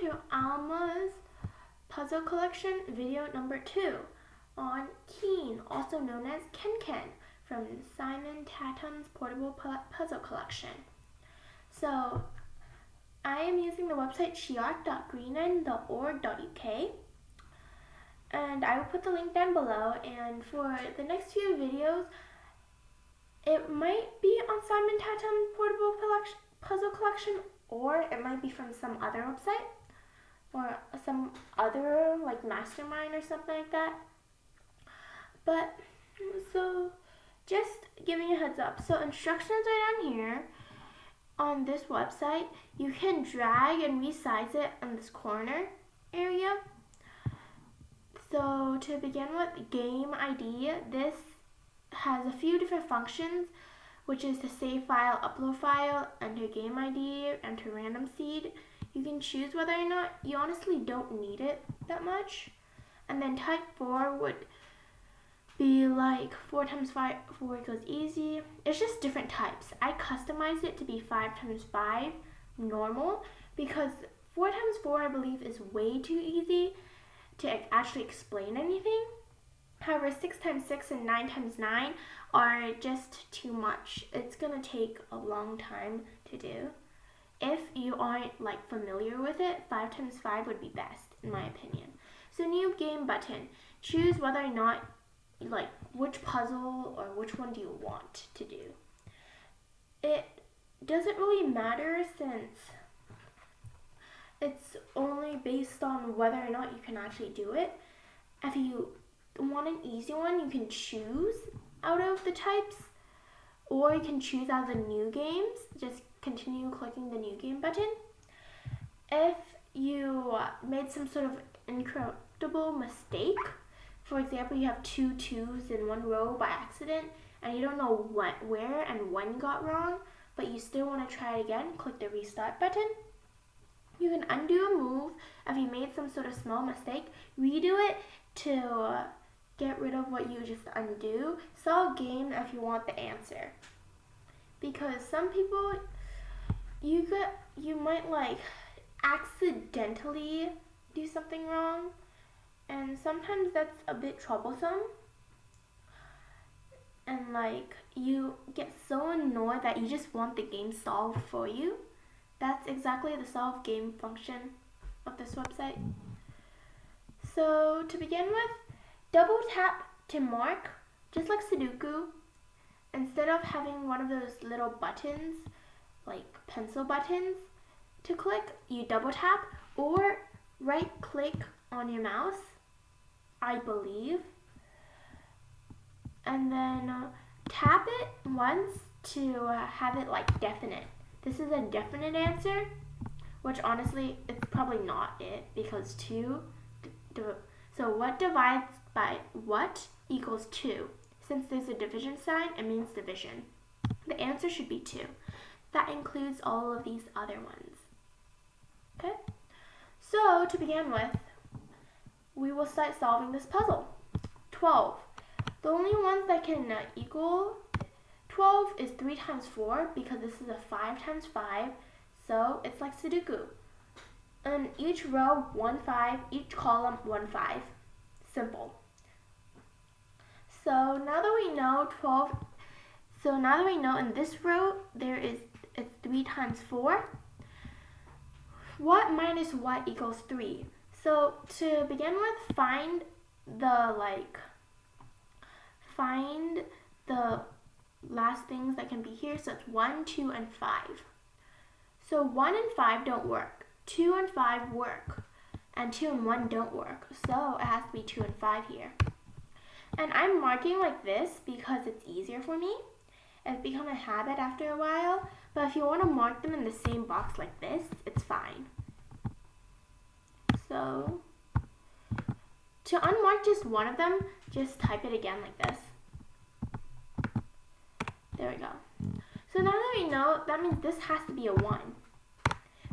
to Alma's puzzle collection video number 2 on Keen, also known as KenKen, from Simon Tatham's portable puzzle collection. So I am using the website shiart.greenend.org.uk, and I will put the link down below. And for the next few videos, it might be on Simon Tatham's portable puzzle collection, or it might be from some other website or some other like mastermind or something like that. But so just giving you a heads up. So instructions are down here on this website. You can drag and resize it in this corner area. So to begin with, game ID, this has a few different functions, which is to save file, upload file, enter game ID, enter random seed. You can choose whether or not. You honestly don't need it that much. And then type 4 would be like 4 times 5, 4 equals easy. It's just different types. I customized it to be 5 times 5 normal, because 4 times 4 I believe is way too easy to actually explain anything. However, 6 times 6 and 9 times 9 are just too much. It's gonna take a long time to do. If you aren't like familiar with it, 5 times 5 would be best in my opinion. So new game button. Choose whether or not, like, which puzzle or which one do you want to do. It doesn't really matter since it's only based on whether or not you can actually do it. If you want an easy one, you can choose out of the types, or you can choose out of the new games. Just continue clicking the new game button. If you made some sort of incorruptible mistake, for example, you have 2 2s in one row by accident, and you don't know where and when you got wrong, but you still want to try it again, click the restart button. You can undo a move if you made some sort of small mistake. Redo it to get rid of what you just undo. Solve game if you want the answer. Because some people, you might like accidentally do something wrong, and sometimes that's a bit troublesome. And like you get so annoyed that you just want the game solved for you. That's exactly the solve game function of this website. So to begin with, double tap to mark, just like Sudoku. Instead of having one of those little buttons, like pencil buttons to click, you double tap or right click on your mouse, I believe. And then tap it once to have it like definite. This is a definite answer, which honestly, it's probably not it, because 2, so what divides by what equals 2. Since there's a division sign, it means division. The answer should be 2. That includes all of these other ones. Okay? So, to begin with, we will start solving this puzzle. 12. The only ones that can equal 12 is 3 times 4, because this is a 5 times 5, so it's like Sudoku. And each row, 1 5, each column, 1 5. Simple. So now that we know 12, so now that we know in this row it's 3 times 4, what minus what equals 3? So to begin with, find the last things that can be here. So it's 1, 2, and 5. So 1 and 5 don't work. 2 and 5 work. And 2 and 1 don't work. So it has to be 2 and 5 here. And I'm marking like this because it's easier for me. It's become a habit after a while. But if you want to mark them in the same box like this, it's fine. So to unmark just one of them, just type it again like this. There we go. So now that we know, that means this has to be a 1.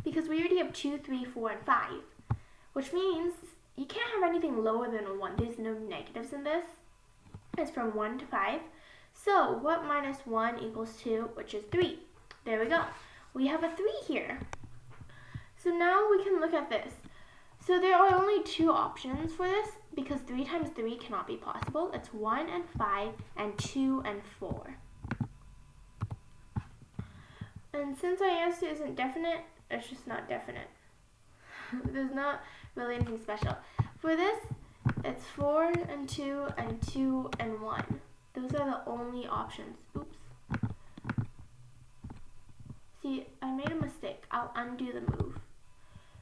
Because we already have 2, 3, 4, and 5. Which means you can't have anything lower than a 1. There's no negatives in this. It's from 1 to 5. So what minus 1 equals 2, which is 3. There we go. We have a 3 here. So now we can look at this. So there are only two options for this because 3 times 3 cannot be possible. It's 1 and 5 and 2 and 4. And since our answer isn't definite, it's just not definite. There's not really anything special. For this, it's 4 and 2 and 2 and 1. Those are the only options. Oops. See, I made a mistake. I'll undo the move.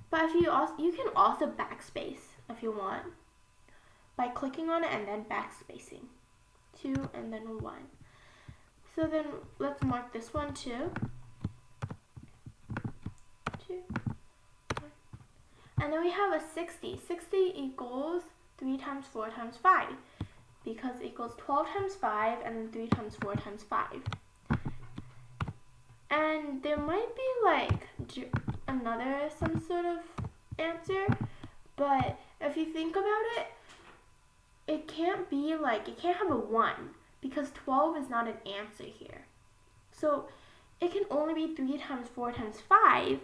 But if you can also backspace if you want by clicking on it and then backspacing. 2 and then 1. So then let's mark this one too. 2, 1. And then we have a 60. 60 equals 3 times 4 times 5 because it equals 12 times 5 and then 3 times 4 times 5. And there might be like some sort of answer, but if you think about it, it can't have a 1 because 12 is not an answer here. So it can only be 3 times 4 times 5,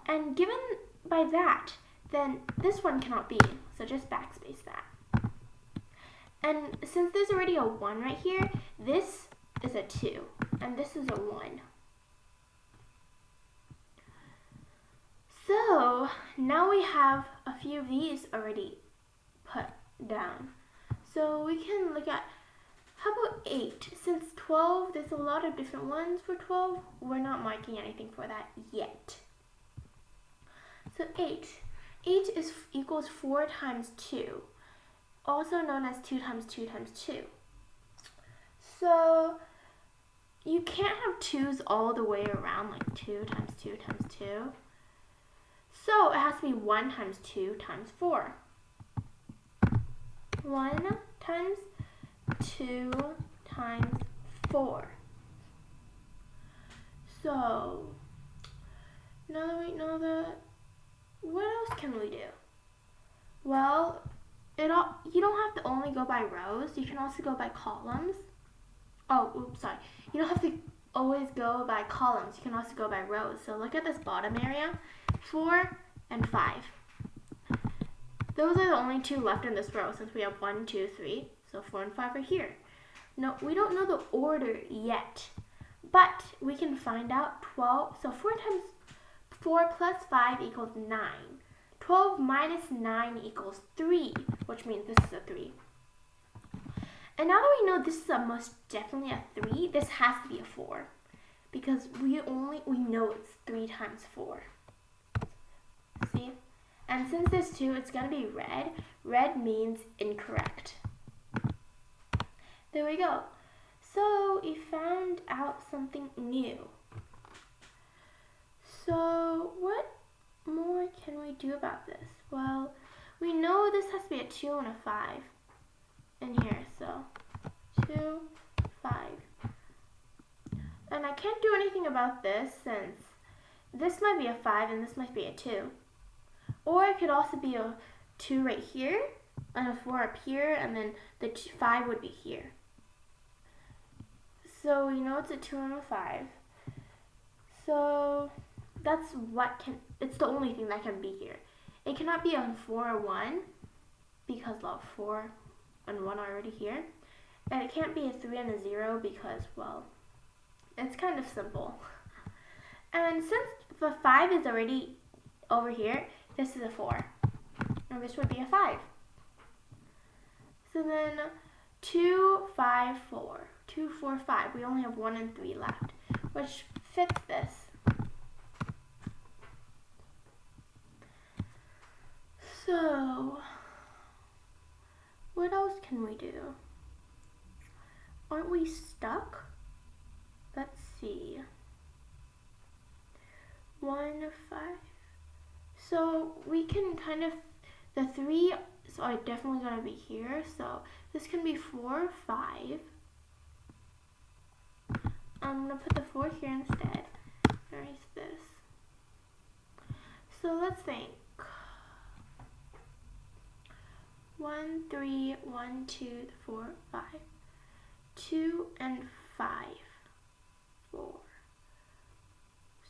and given by that, then this one cannot be, so just backspace that. And since there's already a 1 right here, this is a 2, and this is a 1. So now we have a few of these already put down. So we can look at, how about 8? Since 12, there's a lot of different ones for 12. We're not marking anything for that yet. So 8. 8 equals 4 times 2, also known as 2 times 2 times 2. So you can't have 2's all the way around, like 2 times 2 times 2. So it has to be 1 times 2 times 4. 1 times 2 times 4. So now that we know that, what else can we do? Well, you don't have to only go by rows. You can also go by columns. Oh, oops, sorry. You don't have to always go by columns. You can also go by rows. So look at this bottom area. 4 and 5. Those are the only two left in this row since we have 1, 2, 3. So 4 and 5 are here. No, we don't know the order yet, but we can find out 12. So 4 plus 5 equals 9. 12 minus 9 equals 3, which means this is a 3. And now that we know this is most definitely a 3, this has to be a 4 because we know it's 3 times 4. See? And since there's 2, it's going to be red. Red means incorrect. There we go. So we found out something new. So what more can we do about this? Well, we know this has to be a 2 and a 5 in here. So 2, 5. And I can't do anything about this since this might be a 5 and this might be a 2. Or it could also be a 2 right here and a 4 up here, and then the 5 would be here. So we know it's a 2 and a 5. So it's the only thing that can be here. It cannot be a 4 or 1 because 4 and 1 are already here. And it can't be a 3 and a 0 because, well, it's kind of simple. And since the 5 is already over here, this is a 4. And this would be a 5. So then 2, 5, 4. 2, 4, 5. We only have 1 and 3 left, which fits this. So, what else can we do? Aren't we stuck? Let's see. 1, 5. So we can the 3 are definitely going to be here. So this can be 4, 5. I'm going to put the 4 here instead. Erase this. So let's think. 1, 3, 1, 2, 4, 5. 2 and 5. 4.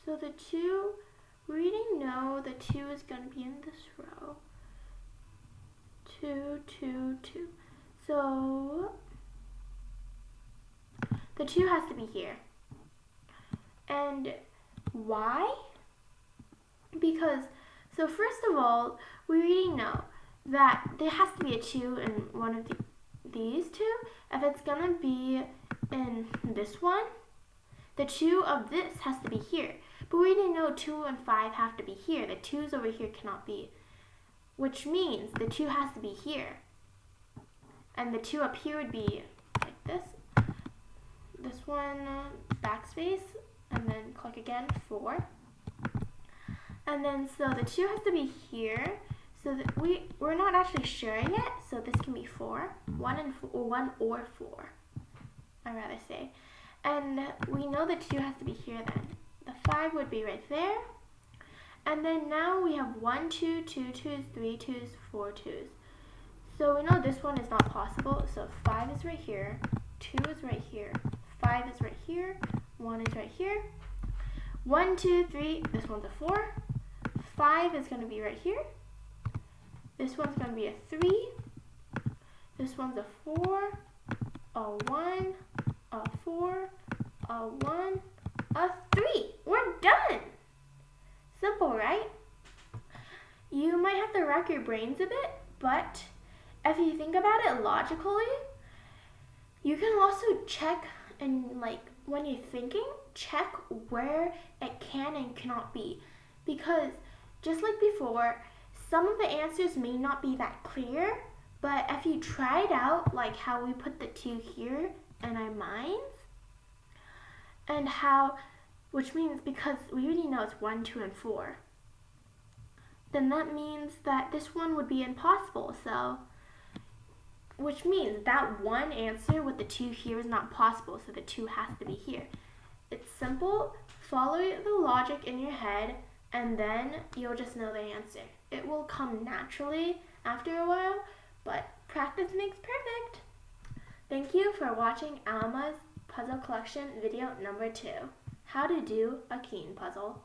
So the 2 We already know the 2 is going to be in this row. 2, 2, 2. So the 2 has to be here. And why? Because, so first of all, we already know that there has to be a 2 in one of these two. If it's going to be in this one, the 2 of this has to be here. But we already know 2 and 5 have to be here. The 2's over here cannot be, which means the 2 has to be here. And the 2 up here would be like this. This one, backspace, and then click again, 4. And then, so the 2 has to be here. So that we're not actually sure yet. So this can be 4, 1 or 4, I'd rather say. And we know the 2 has to be here then. The 5 would be right there. And then now we have 1, 2, 2 2's, 3 2's, 4 2's. So we know this one is not possible. So 5 is right here, 2 is right here, 5 is right here, 1 is right here. 1, 2, 3, this one's a 4. 5 is going to be right here. This one's going to be a 3. This one's a 4, a 1, a 4, a 1, a 3. We're done. Simple, right? You might have to rack your brains a bit, but if you think about it logically, you can also check and when you're thinking, check where it can and cannot be. Because just like before, some of the answers may not be that clear, but if you try it out, like how we put the 2 here in our minds, and which means because we already know it's 1, 2, and 4, then that means that this one would be impossible. So, which means that one answer with the 2 here is not possible, so the 2 has to be here. It's simple. Follow the logic in your head, and then you'll just know the answer. It will come naturally after a while, but practice makes perfect. Thank you for watching Alma's Puzzle Collection video number 2, how to do a Keen puzzle.